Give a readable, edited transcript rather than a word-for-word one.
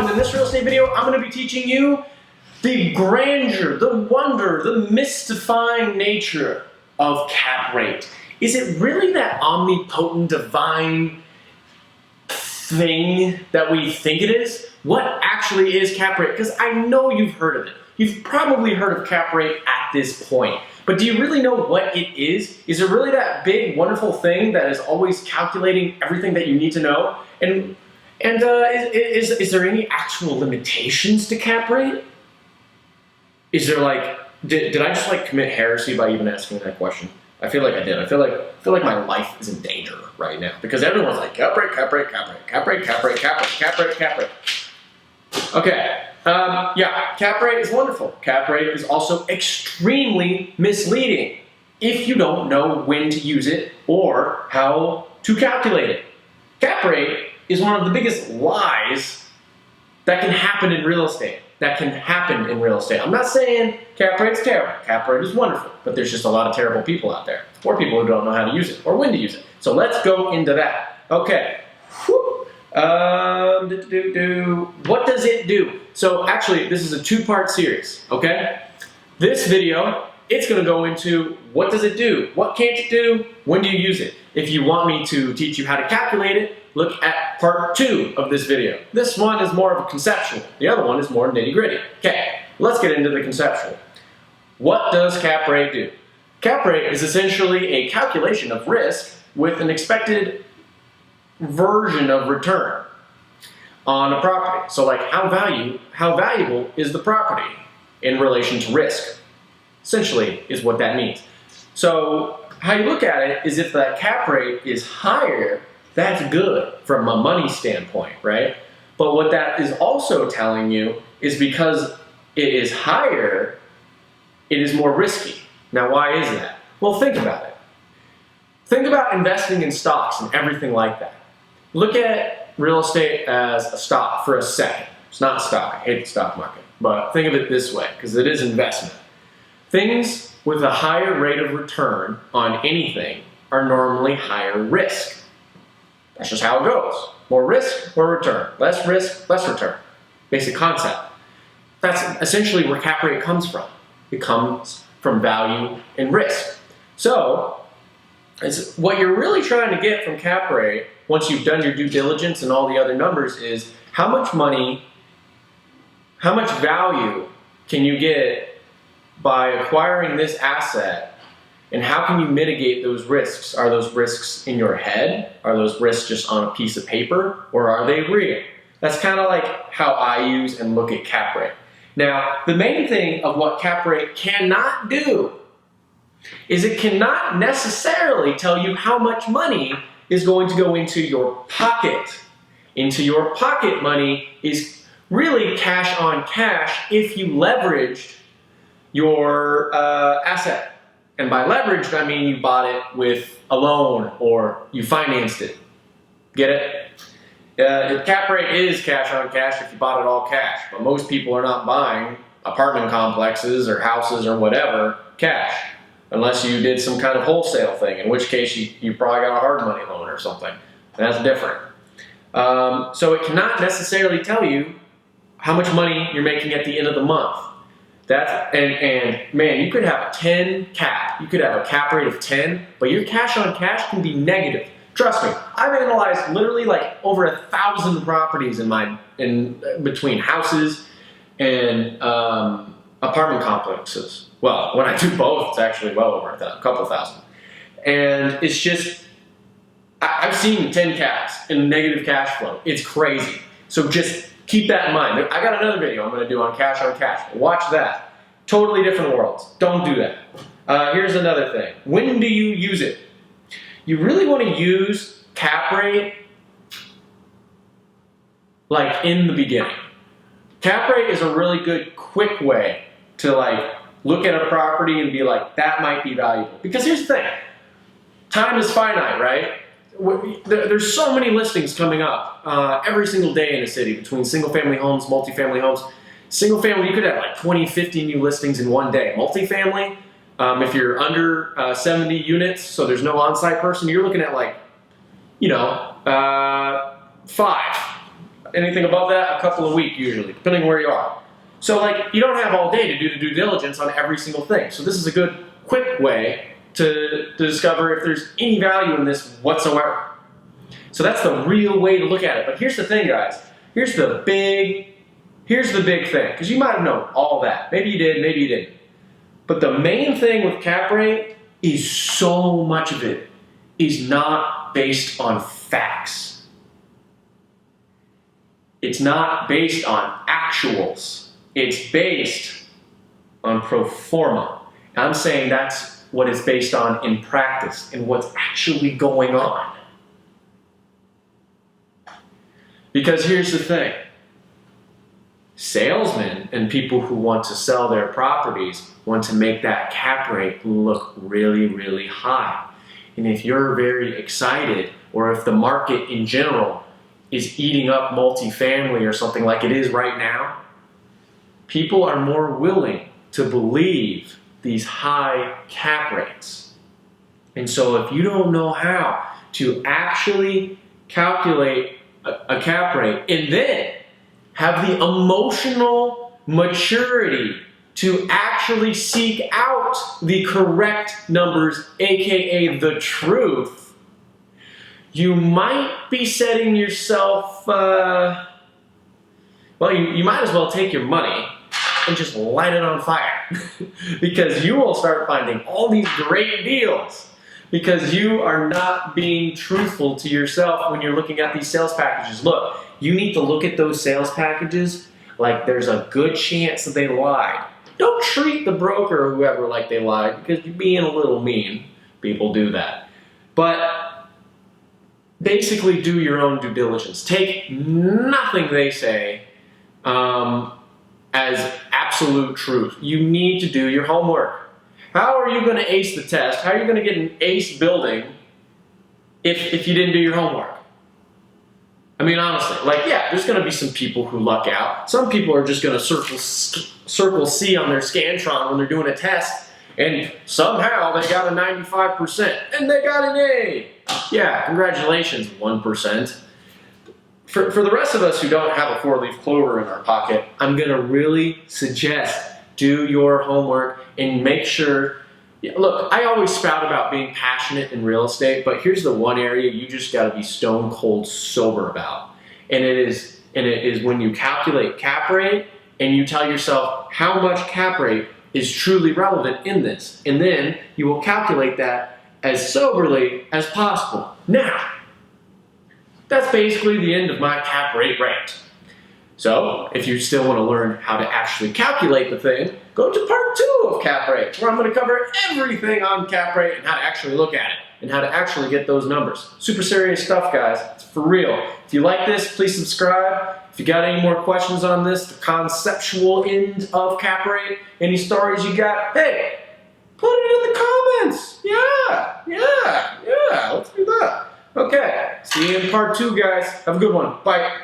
and in this real estate video, I'm going to be teaching you the grandeur, the wonder, the mystifying nature of cap rate. Is it really that omnipotent, divine thing that we think it is? What actually is cap rate? Because I know you've heard of it. You've probably heard of cap rate at this point. But do you really know what it is? Is it really that big, wonderful thing that is always calculating everything that you need to know? And is there any actual limitations to cap rate? Is there like, did I just like commit heresy by even asking that question? I feel like I did. I feel like my life is in danger right now because everyone's like cap rate, cap rate, cap rate, cap rate, cap rate, cap rate, cap rate, cap rate. Okay, yeah, cap rate is wonderful. Cap rate is also extremely misleading if you don't know when to use it or how to calculate it. Cap rate is one of the biggest lies that can happen in real estate. I'm not saying cap rate's terrible. Cap rate is wonderful, but there's just a lot of terrible people out there, or people who don't know how to use it, or when to use it. So let's go into that. Okay. What does it do? So actually, this is a two-part series, okay? This video, it's gonna go into what does it do? What can't it do? When do you use it? If you want me to teach you how to calculate it, look at part 2 of this video. This one is more of a conceptual. The other one is more nitty-gritty. Okay, let's get into the conceptual. What does cap rate do? Cap rate is essentially a calculation of risk with an expected version of return on a property. So like how valuable is the property in relation to risk? Essentially is what that means. So how you look at it is if that cap rate is higher, that's good from a money standpoint, right? But what that is also telling you is because it is higher, it is more risky. Now, why is that? Well, think about it. Think about investing in stocks and everything like that. Look at real estate as a stock for a second. It's not a stock. I hate the stock market. But think of it this way, because it is investment. Things with a higher rate of return on anything are normally higher risk. That's just how it goes. More risk, more return. Less risk, less return. Basic concept. That's essentially where cap rate comes from. It comes from value and risk. So, what you're really trying to get from cap rate, once you've done your due diligence and all the other numbers, is how much money, how much value can you get by acquiring this asset, and how can you mitigate those risks? Are those risks in your head? Are those risks just on a piece of paper, or are they real? That's kind of like how I use and look at cap rate. Now, the main thing of what cap rate cannot do is it cannot necessarily tell you how much money is going to go into your pocket. Into your pocket money is really cash on cash if you leveraged your asset. And by leveraged, I mean you bought it with a loan or you financed it. Get it? Cap rate is cash on cash if you bought it all cash. But most people are not buying apartment complexes or houses or whatever cash. Unless you did some kind of wholesale thing, in which case you probably got a hard money loan or something. That's different. So it cannot necessarily tell you how much money you're making at the end of the month. And man, you could have a 10 cap. You could have a cap rate of 10, but your cash on cash can be negative. Trust me, I've analyzed literally like over 1,000 properties in between houses and apartment complexes. Well, when I do both, it's actually well over a couple thousand. And it's just, I've seen 10 caps in negative cash flow. It's crazy. So just keep that in mind. I got another video I'm going to do on cash. Watch that. Totally different worlds. Don't do that. Here's another thing. When do you use it? You really want to use cap rate like in the beginning. Cap rate is a really good, quick way to like look at a property and be like, that might be valuable. Because here's the thing. Time is finite, right? There's so many listings coming up every single day in a city between single-family homes, multifamily homes. Single-family, you could have like 20, 50 new listings in one day. Multifamily, if you're under 70 units, so there's no on-site person, you're looking at like, 5 Anything above that, a couple of weeks usually, depending where you are. So like, you don't have all day to do the due diligence on every single thing. So this is a good, quick way to discover if there's any value in this whatsoever. So that's the real way to look at it. But here's the thing, guys. Here's the big thing. Because you might have known all that. Maybe you did, maybe you didn't. But the main thing with cap rate is so much of it is not based on facts. It's not based on actuals. It's based on pro forma. And I'm saying that's what it's based on in practice and what's actually going on. Because here's the thing. Salesmen and people who want to sell their properties want to make that cap rate look really, really high. And if you're very excited, or if the market in general is eating up multifamily or something like it is right now, people are more willing to believe these high cap rates. And so if you don't know how to actually calculate a cap rate and then have the emotional maturity to actually seek out the correct numbers, aka the truth, you might be setting yourself, well, you might as well take your money and just light it on fire. Because you will start finding all these great deals because you are not being truthful to yourself when you're looking at these sales packages. Look, you need to look at those sales packages like there's a good chance that they lied. Don't treat the broker or whoever like they lied, because you're being a little mean. People do that. But basically do your own due diligence. Take nothing they say as absolute truth. You need to do your homework. How are you going to ace the test? How are you going to get an ace building if you didn't do your homework? I mean, honestly, like, yeah, there's going to be some people who luck out. Some people are just going to circle C on their Scantron when they're doing a test, and somehow they got a 95%, and they got an A. Yeah, congratulations, 1%. For the rest of us who don't have a four-leaf clover in our pocket, I'm going to really suggest do your homework and make sure. Look, I always spout about being passionate in real estate, but here's the one area you just got to be stone cold sober about. And it is when you calculate cap rate and you tell yourself how much cap rate is truly relevant in this. And then you will calculate that as soberly as possible. Now, that's basically the end of my cap rate rant. So, if you still want to learn how to actually calculate the thing, go to part 2 of cap rate, where I'm going to cover everything on cap rate and how to actually look at it and how to actually get those numbers. Super serious stuff, guys. It's for real. If you like this, please subscribe. If you got any more questions on this, the conceptual end of cap rate, any stories you got, hey, put it in the comments. Yeah, let's do that. Okay, see you in part 2, guys. Have a good one. Bye.